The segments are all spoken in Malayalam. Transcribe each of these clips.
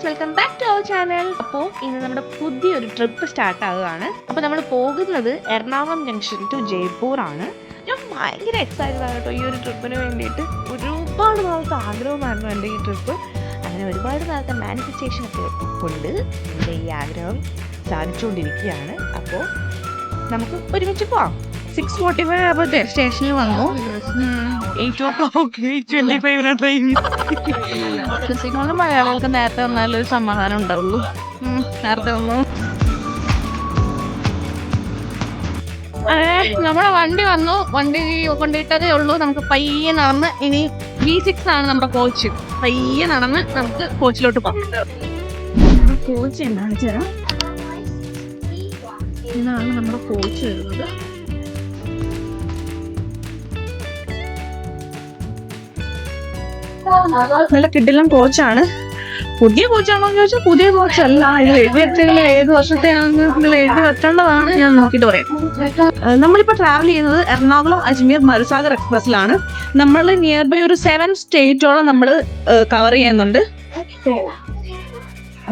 Guys, welcome back to our channel. അപ്പോൾ ഇന്ന് നമ്മുടെ പുതിയൊരു ട്രിപ്പ് സ്റ്റാർട്ട് ആവുകയാണ്. അപ്പോൾ നമ്മൾ പോകുന്നത് എറണാകുളം ജംഗ്ഷൻ ടു ജയ്പൂർ ആണ്. ഞാൻ ഭയങ്കര എക്സൈറ്റഡ് ആണ് കേട്ടോ ഈ ഒരു ട്രിപ്പിന് വേണ്ടിയിട്ട്. ഒരുപാട് നാളത്തെ ആഗ്രഹമായിരുന്നു എൻ്റെ ഈ ട്രിപ്പ്. അങ്ങനെ ഒരുപാട് നാളത്തെ മാനിഫെസ്റ്റേഷൻ ഒക്കെ കൊണ്ട് എൻ്റെ ഈ ആഗ്രഹം സാധിച്ചുകൊണ്ടിരിക്കുകയാണ്. അപ്പോൾ നമുക്ക് ഒരുമിച്ച് പോവാം. 6:45 ആകുമ്പോൾ സ്റ്റേഷനിൽ വന്നു. 8 o'clock 8:25 ട്രെയിൻ. മലയാളികൾക്ക് നേരത്തെ വന്നാലും ഒരു സമാധാനം ഉണ്ടാവുള്ളൂ. നേരത്തെ വന്നു. നമ്മുടെ വണ്ടി വന്നു. വണ്ടി കൊണ്ടിട്ടതേ ഉള്ളൂ. നമുക്ക് പയ്യെ നടന്ന്, ഇനി V6 ആണ് നമ്മുടെ കോച്ച്. പയ്യെ നടന്ന് നമുക്ക് കോച്ചിലോട്ട് പോകാം. കോച്ച് എന്താണ് ചേരാം, ഇതാണ് നമ്മുടെ കോച്ച് വരുന്നത്. നല്ല കിടിലൻ കോച്ചാണ്. പുതിയ കോച്ചാണോ എന്ന് ചോദിച്ചാൽ പുതിയ കോച്ചല്ല. ഇത് എഴുതി വെച്ചെങ്കിൽ ഏത് വർഷത്തെയാണെന്ന് എഴുതി വെക്കേണ്ടതാണ്. ഞാൻ നോക്കിയിട്ട് പറയാം. നമ്മളിപ്പോൾ ട്രാവൽ ചെയ്യുന്നത് എറണാകുളം അജ്മീർ മരുസാഗർ എക്സ്പ്രസ്സിലാണ്. നമ്മൾ നിയർ ബൈ ഒരു 7 സ്റ്റേറ്റോളം നമ്മൾ കവർ ചെയ്യുന്നുണ്ട്.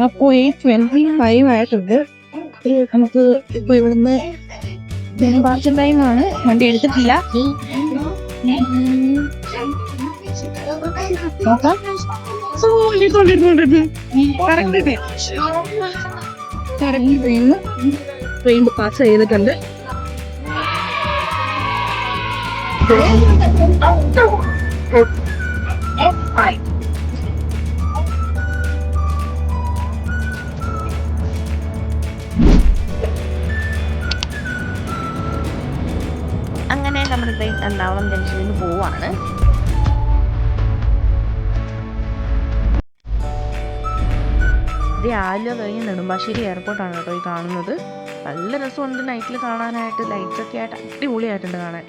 അപ്പോൾ 8:25 ആയിട്ടുണ്ട്. നമുക്ക് ഇപ്പോൾ ഇവിടുന്ന് ഡിപ്പാർച്ചർ ടൈമാണ്. വണ്ടി എടുത്തിട്ടില്ല. ട്രെയിൻ പാസ് ചെയ്തിട്ടുണ്ട്. അങ്ങനെ നമ്മുടെ ട്രെയിൻ എറണാകുളം ജംഗ്ഷനിൽ നിന്ന് പോവാണ്. ഇത് ആലുവ കഴിഞ്ഞ് നെടുമ്പാശ്ശേരി എയർപോർട്ടാണ് കേട്ടോ ഈ കാണുന്നത്. നല്ല രസമുണ്ട് നൈറ്റിൽ കാണാനായിട്ട്. ലൈറ്റ്സ് ഒക്കെ ആയിട്ട് അടിപൊളിയായിട്ടുണ്ട് കാണാൻ.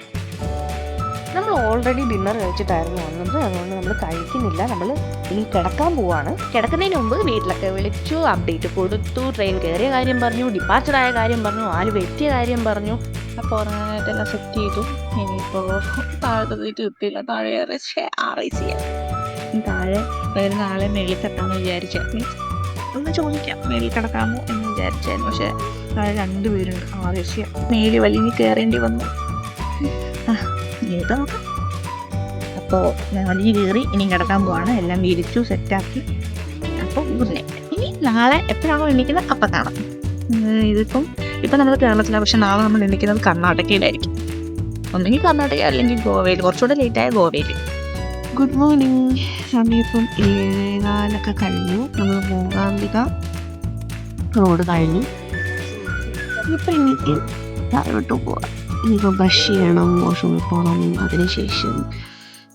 നമ്മൾ ഓൾറെഡി ഡിന്നർ കഴിച്ചിട്ടായിരുന്നു വന്നത്. അതുകൊണ്ട് നമ്മൾ കഴിക്കുന്നില്ല. നമ്മൾ ഇനി കിടക്കാൻ പോവാണ്. കിടക്കുന്നതിന് മുമ്പ് വീട്ടിലൊക്കെ വിളിച്ചു, അപ്ഡേറ്റ് കൊടുത്തു, ട്രെയിൻ കയറിയ കാര്യം പറഞ്ഞു, ഡിപ്പാർച്ചറായ കാര്യം പറഞ്ഞു, ആലുവ എത്തിയ കാര്യം പറഞ്ഞു. അപ്പോൾ ഉറങ്ങാനായിട്ടെല്ലാം സെറ്റ് ചെയ്തു. ഇനിയിപ്പോൾ താഴത്തെ സീറ്റ് കിട്ടിയില്ല. താഴെ താഴെ വരുന്ന ആളെ മേളിൽ തട്ടാമെന്ന് വിചാരിച്ചത്. ഒന്ന് ചോദിക്കാം മേലിൽ കിടക്കാമോ എന്ന് വിചാരിച്ചായിരുന്നു. പക്ഷെ താഴെ 2 പേരുണ്ട്. ആവശ്യം മേലിൽ വലിഞ്ഞ് കയറേണ്ടി വന്നു. ഏതാ നോക്കാം. അപ്പോൾ ഞാൻ വലിഞ്ഞ് കയറി ഇനി കിടക്കാൻ പോവാണ്. എല്ലാം വിരിച്ചു സെറ്റാക്കി. അപ്പോൾ ഗുഡ് നൈറ്റ്. ഇനി നാളെ എപ്പോഴാണോ എണീക്കുന്നത് അപ്പം കാണാം. ഇപ്പം നമ്മൾ കേരളത്തിലാണ്. പക്ഷെ നാളെ നമ്മൾ എണീക്കുന്നത് കർണാടകയിലായിരിക്കും. ഒന്നെങ്കിൽ കർണാടക അല്ലെങ്കിൽ ഗോവയിൽ. കുറച്ചുകൂടെ ലേറ്റായ ഗോവയിൽ. Good morning. സമയപ്പം 7:04 കഴിഞ്ഞു. നമ്മൾ മൂകാംബിക റോഡ് കഴിഞ്ഞു. ഇപ്പം എനിക്ക് താഴോട്ട് പോവാം. ഇനിയിപ്പോൾ ബ്രഷ് ചെയ്യണം, വാഷ്റൂമിൽ പോകണം. അതിനുശേഷം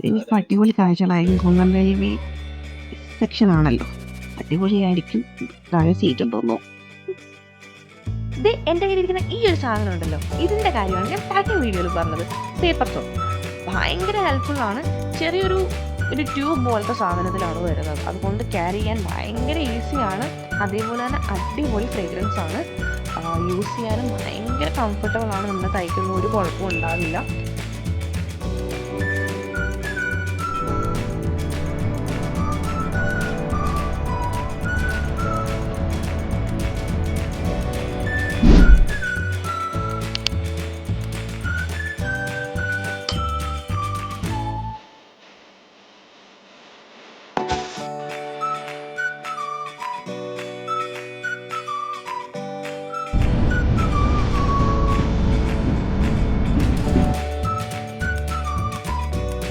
എനിക്ക് അടിപൊളി കാഴ്ചകളായിരിക്കും. കൊല്ലം റെയിൽവേ സെക്ഷനാണല്ലോ, അടിപൊളിയായിരിക്കും. താഴെ സീറ്റ് ഉണ്ടോന്നോ. ഇത് എൻ്റെ കയ്യിലിരിക്കുന്ന ഈ ഒരു സാധനം ഉണ്ടല്ലോ, ഇതിൻ്റെ കാര്യമാണ് ഞാൻ പാക്കിംഗ് വീഡിയോയിൽ പറഞ്ഞത്. പേപ്പർ സോപ്പ് ഭയങ്കര ഹെൽപ്ഫുൾ ആണ്. ചെറിയൊരു ട്യൂബ് പോലത്തെ സാധനത്തിലാണ് വരുന്നത്. അതുകൊണ്ട് ക്യാരി ചെയ്യാൻ ഭയങ്കര ഈസിയാണ്. അതേപോലെ തന്നെ അടിപൊളി ഫ്രേഗ്രൻസ് ആണ്. യൂസ് ചെയ്യാനും ഭയങ്കര കംഫർട്ടബിൾ ആണ്. നമ്മുടെ കൈക്കൊന്നും ഒരു കുഴപ്പവും ഉണ്ടാവില്ല.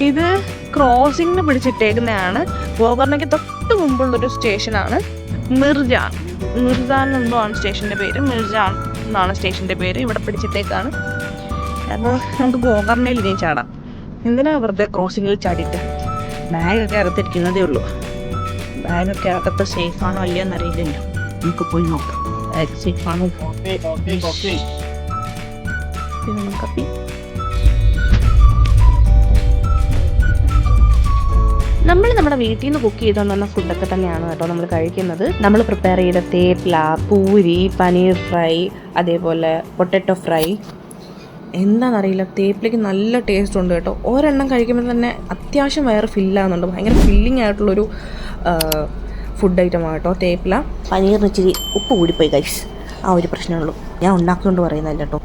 ഇത് ക്രോസിങ്ങിന് പിടിച്ചിട്ടേക്കുന്നതാണ്. ഗോകർണയ്ക്ക് തൊട്ട് മുമ്പുള്ളൊരു സ്റ്റേഷനാണ് മിർജാൻ. മിർജാൻ എന്തോ ആണ് സ്റ്റേഷൻ്റെ പേര്. മിർജാൻ എന്നാണ് സ്റ്റേഷൻ്റെ പേര്. ഇവിടെ പിടിച്ചിട്ടേക്കാണ്. അപ്പോൾ നമുക്ക് ഗോകർണയിൽ ഇനി ചാടാം. എന്തിനാ വെറുതെ ക്രോസിങ്ങിൽ ചാടിയിട്ട്? ബാഗൊക്കെ അകത്തിരിക്കുന്നതേ ഉള്ളൂ. ബാഗൊക്കെ അകത്ത് സേഫാണോ അല്ലയോ എന്നറിയില്ലല്ലോ. നമുക്ക് പോയി നോക്കാം ബാഗ് സേഫാണോ. കപ്പി നമ്മൾ നമ്മുടെ വീട്ടിൽ നിന്ന് കുക്ക് ചെയ്തുകൊണ്ടുവന്ന ഫുഡൊക്കെ തന്നെയാണ് കേട്ടോ നമ്മൾ കഴിക്കുന്നത്. നമ്മൾ പ്രിപ്പയർ ചെയ്ത തേപ്ല, പൂരി, പനീർ ഫ്രൈ, അതേപോലെ പൊട്ടറ്റോ ഫ്രൈ. എന്താണെന്നറിയില്ല, തേപ്പിലേക്ക് നല്ല ടേസ്റ്റ് ഉണ്ട് കേട്ടോ. ഒരെണ്ണം കഴിക്കുമ്പോൾ തന്നെ അത്യാവശ്യം വയറ് ഫില്ലാകുന്നുണ്ട്. ഭയങ്കര ഫില്ലിംഗ് ആയിട്ടുള്ളൊരു ഫുഡ് ഐറ്റമാണ് കേട്ടോ. തേപ്പില. പനീറിന് ഇച്ചിരി ഉപ്പ് കൂടിപ്പോയി ഗൈസ്, ആ ഒരു പ്രശ്നമുള്ളൂ. ഞാൻ ഉണ്ടാക്കിക്കൊണ്ട് പറയുന്നതല്ല കേട്ടോ.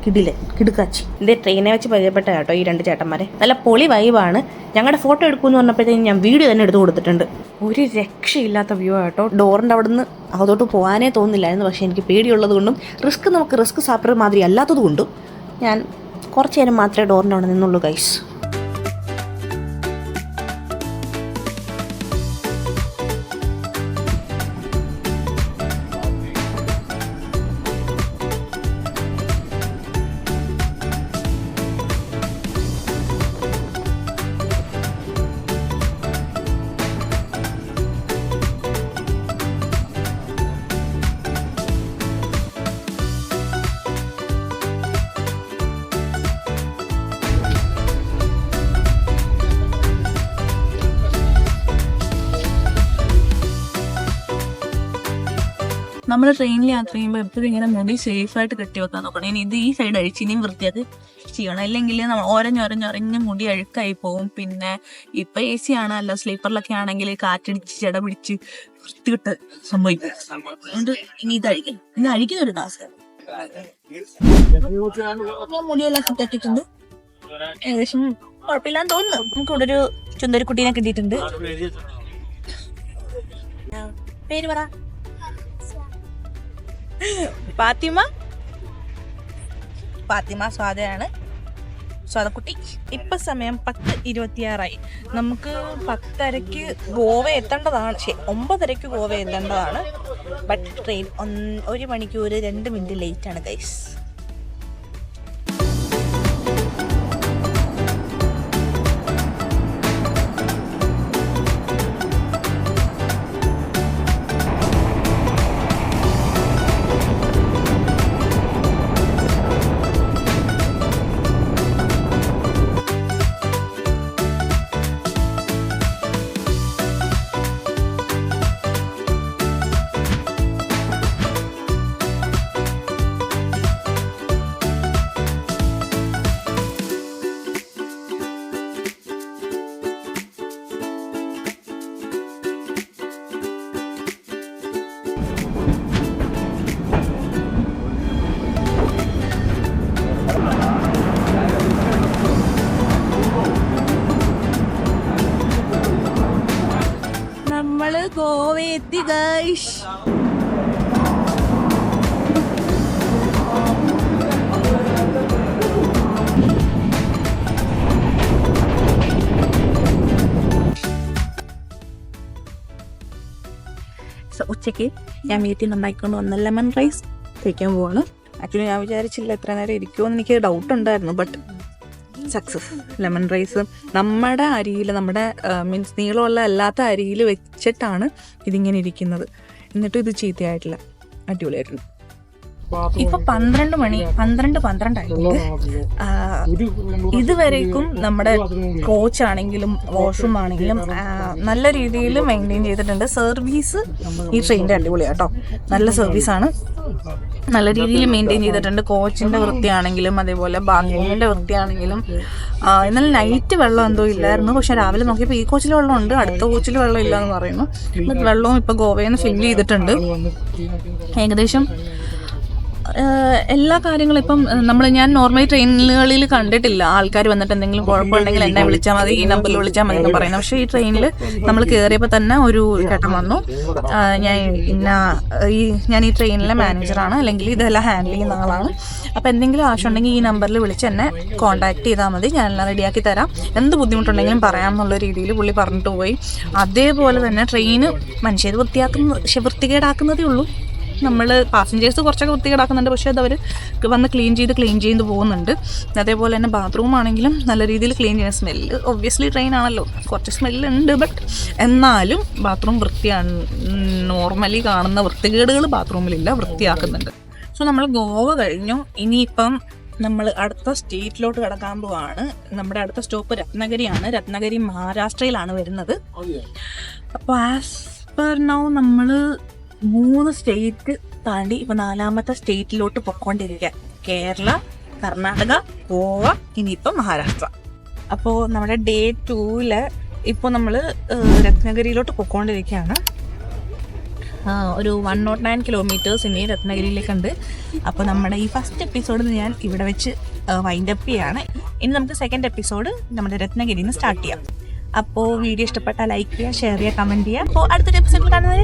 കിടുക്കാച്ചി. ഇതേ ട്രെയിനെ വെച്ച് പരിചയപ്പെട്ട കേട്ടോ ഈ 2 ചേട്ടന്മാരെ. നല്ല പൊളി വൈബാണ്. ഞങ്ങളുടെ ഫോട്ടോ എടുക്കുമെന്ന് പറഞ്ഞപ്പോഴത്തേക്കും ഞാൻ വീഡിയോ തന്നെ എടുത്ത് കൊടുത്തിട്ടുണ്ട്. ഒരു രക്ഷയില്ലാത്ത വ്യൂ ആട്ടോ. ഡോറിൻ്റെ അവിടെ നിന്ന് അതോട്ട് പോകാനേ തോന്നുന്നില്ലായിരുന്നു. പക്ഷേ എനിക്ക് പേടിയുള്ളത് കൊണ്ടും നമുക്ക് റിസ്ക് സാപ്പർ മാതിരി അല്ലാത്തത് കൊണ്ടും ഞാൻ കുറച്ച് നേരം മാത്രമേ ഡോറിൻ്റെ അവിടെ നിന്നുള്ളൂ ഗൈസ്. നമ്മൾ ട്രെയിനിൽ യാത്ര ചെയ്യുമ്പോൾ എപ്പോഴും ഇങ്ങനെ മുടി സേഫായിട്ട് കെട്ടി വെക്കാൻ നോക്കണം. ഇനി ഇത് ഈ സൈഡ് അഴിച്ച് ഇനിയും വൃത്തിയാക്കി ചെയ്യണം. അല്ലെങ്കിൽ നമ്മൾ ഒരഞ്ഞൊരഞ്ഞൊരഞ്ഞ് മുടി അഴുക്കായി പോകും. പിന്നെ ഇപ്പൊ AC ആണ്, അല്ല സ്ലീപ്പറിലൊക്കെ ആണെങ്കിൽ കാറ്റടിച്ച് ചെട പിടിച്ച് വൃത്തികിട്ട് സംഭവിക്കും. അതുകൊണ്ട് ഇനി ഇത് അഴിക്കുന്ന ഒരു ടാസ്ക്. മുടിയെല്ലാം സെറ്റാക്കിയിട്ടുണ്ട്. ഏകദേശം കുഴപ്പമില്ലാന്ന് തോന്നുന്നു. നമുക്ക് ഇവിടെ ഒരു ചുന്ദരിക്കുട്ടീനെ കിട്ടിയിട്ടുണ്ട്. പേര് പറ. ഫാത്തിമ സ്വാദയാണ്. സ്വാദക്കുട്ടി. ഇപ്പൊ സമയം 10:26. നമുക്ക് 10:30 ഗോവ എത്തേണ്ടതാണ്. 9:30 ഗോവ എത്തേണ്ടതാണ്. ബട്ട് ട്രെയിൻ 1 മണിക്കൂർ 2 മിനിറ്റ് ലേറ്റ് ആണ് ഗൈസ്. ഗോവ എത്തി ഗൈസ്. ഉച്ചയ്ക്ക് ഞാൻ വീട്ടിൽ നിന്ന് ഉണ്ടാക്കിക്കൊണ്ട് വന്ന ലെമൺ റൈസ് കഴിക്കാൻ പോവാണ്. ആക്ച്വലി ഞാൻ വിചാരിച്ചില്ല എത്ര നേരം ഇരിക്കുമെന്ന് എനിക്ക് ഡൗട്ട് ഉണ്ടായിരുന്നു. But success. ലെമൺ റൈസ് നമ്മുടെ അരിയിൽ, നമ്മുടെ മീൻസ് നീളമുള്ള അല്ലാത്ത അരിയിൽ വെച്ചിട്ടാണ് ഇതിങ്ങനെ ഇരിക്കുന്നത്. എന്നിട്ടും ഇത് ചീത്തയായിട്ടില്ല, അടിപൊളിയായിട്ടുണ്ട്. ഇപ്പൊ 12 ഇതുവരേക്കും നമ്മുടെ കോച്ചാണെങ്കിലും വാഷ്റൂം ആണെങ്കിലും നല്ല രീതിയിൽ മെയിൻറ്റെയിൻ ചെയ്തിട്ടുണ്ട്. സർവീസ് ഈ ട്രെയിനിന്റെ അടിപൊളിയാട്ടോ, നല്ല സർവീസാണ്. നല്ല രീതിയിൽ മെയിൻറ്റെയിൻ ചെയ്തിട്ടുണ്ട്. കോച്ചിന്റെ വൃത്തിയാണെങ്കിലും അതേപോലെ ബാത്റൂമിന്റെ വൃത്തിയാണെങ്കിലും. എന്നാൽ നൈറ്റ് വെള്ളം എന്തോ ഇല്ലായിരുന്നു. പക്ഷെ രാവിലെ നോക്കിയപ്പോൾ ഈ കോച്ചിൽ വെള്ളമുണ്ട്, അടുത്ത കോച്ചിൽ വെള്ളം ഇല്ല എന്ന് പറയുന്നു. വെള്ളവും ഇപ്പൊ ഗോവയിൽ നിന്ന് ഫില്ല് ചെയ്തിട്ടുണ്ട്. ഏകദേശം എല്ലാ കാര്യങ്ങളും ഇപ്പം ഞാൻ നോർമലി ട്രെയിനുകളിൽ കണ്ടിട്ടില്ല ആൾക്കാർ വന്നിട്ട് എന്തെങ്കിലും കുഴപ്പമുണ്ടെങ്കിൽ എന്നെ വിളിച്ചാൽ മതി, ഈ നമ്പറിൽ വിളിച്ചാൽ മതി എന്ന് പറയുന്നത്. പക്ഷേ ഈ ട്രെയിനിൽ നമ്മൾ കയറിയപ്പോൾ തന്നെ ഒരു ചേട്ടൻ വന്നു, ഞാൻ ഈ ട്രെയിനിലെ മാനേജറാണ്, അല്ലെങ്കിൽ ഇതെല്ലാം ഹാൻഡിൽ ചെയ്യുന്ന ആളാണ്, അപ്പോൾ എന്തെങ്കിലും ആവശ്യമുണ്ടെങ്കിൽ ഈ നമ്പറിൽ വിളിച്ച് എന്നെ കോൺടാക്ട് ചെയ്താൽ മതി, ഞാനെല്ലാം റെഡിയാക്കി തരാം, എന്ത് ബുദ്ധിമുട്ടുണ്ടെങ്കിലും പറയാമെന്നുള്ള രീതിയിൽ പുള്ളി പറഞ്ഞിട്ട് പോയി. അതേപോലെ തന്നെ ട്രെയിന് മനുഷ്യർ വൃത്തികേടാക്കുന്നതേ ഉള്ളൂ. നമ്മൾ പാസഞ്ചേഴ്സ് കുറച്ചൊക്കെ വൃത്തികേടാക്കുന്നുണ്ട്, പക്ഷേ അതവർ വന്ന് ക്ലീൻ ചെയ്ത് പോകുന്നുണ്ട്. അതേപോലെ തന്നെ ബാത്റൂം ആണെങ്കിലും നല്ല രീതിയിൽ ക്ലീൻ ചെയ്യുന്ന സ്മെല്ല്, ഒബ്വിയസ്ലി ട്രെയിൻ ആണല്ലോ കുറച്ച് സ്മെല്ലുണ്ട്, ബട്ട് എന്നാലും ബാത്റൂം വൃത്തിയാണ്. നോർമലി കാണുന്ന വൃത്തികേടുകൾ ബാത്റൂമിലില്ല, വൃത്തിയാക്കുന്നുണ്ട്. സോ നമ്മൾ ഗോവ കഴിഞ്ഞു. ഇനിയിപ്പം നമ്മൾ അടുത്ത സ്റ്റേറ്റിലോട്ട് കിടക്കാൻ പോവാണ്. നമ്മുടെ അടുത്ത സ്റ്റോപ്പ് രത്നഗിരിയാണ്. രത്നഗിരി മഹാരാഷ്ട്രയിലാണ് വരുന്നത്. അപ്പോൾ ആസ് പെർ നൗ നമ്മൾ 3 സ്റ്റേറ്റ് താണ്ടി ഇപ്പോൾ 4ാമത്തെ സ്റ്റേറ്റിലോട്ട് പൊയ്ക്കൊണ്ടിരിക്കുക. കേരള, കർണാടക, ഗോവ, ഇനിയിപ്പോൾ മഹാരാഷ്ട്ര. അപ്പോൾ നമ്മുടെ Day 2 ഇപ്പോൾ നമ്മൾ രത്നഗിരിയിലോട്ട് പൊയ്ക്കൊണ്ടിരിക്കുകയാണ്. ഒരു 109 കിലോമീറ്റേഴ്സ് ഇനി രത്നഗിരിയിലേക്കുണ്ട്. അപ്പോൾ നമ്മുടെ ഈ ഫസ്റ്റ് എപ്പിസോഡ് ഞാൻ ഇവിടെ വെച്ച് വൈൻഡപ്പ് ചെയ്യാണ്. ഇനി നമുക്ക് സെക്കൻഡ് എപ്പിസോഡ് നമ്മുടെ രത്നഗിരിയിൽ നിന്ന് സ്റ്റാർട്ട് ചെയ്യാം. അപ്പോൾ വീഡിയോ ഇഷ്ടപ്പെട്ടാൽ ലൈക്ക് ചെയ്യുക, ഷെയർ ചെയ്യുക, കമൻറ്റ് ചെയ്യുക. അപ്പോൾ അടുത്തൊരു എപ്പിസോഡിൽ കാണുന്നത്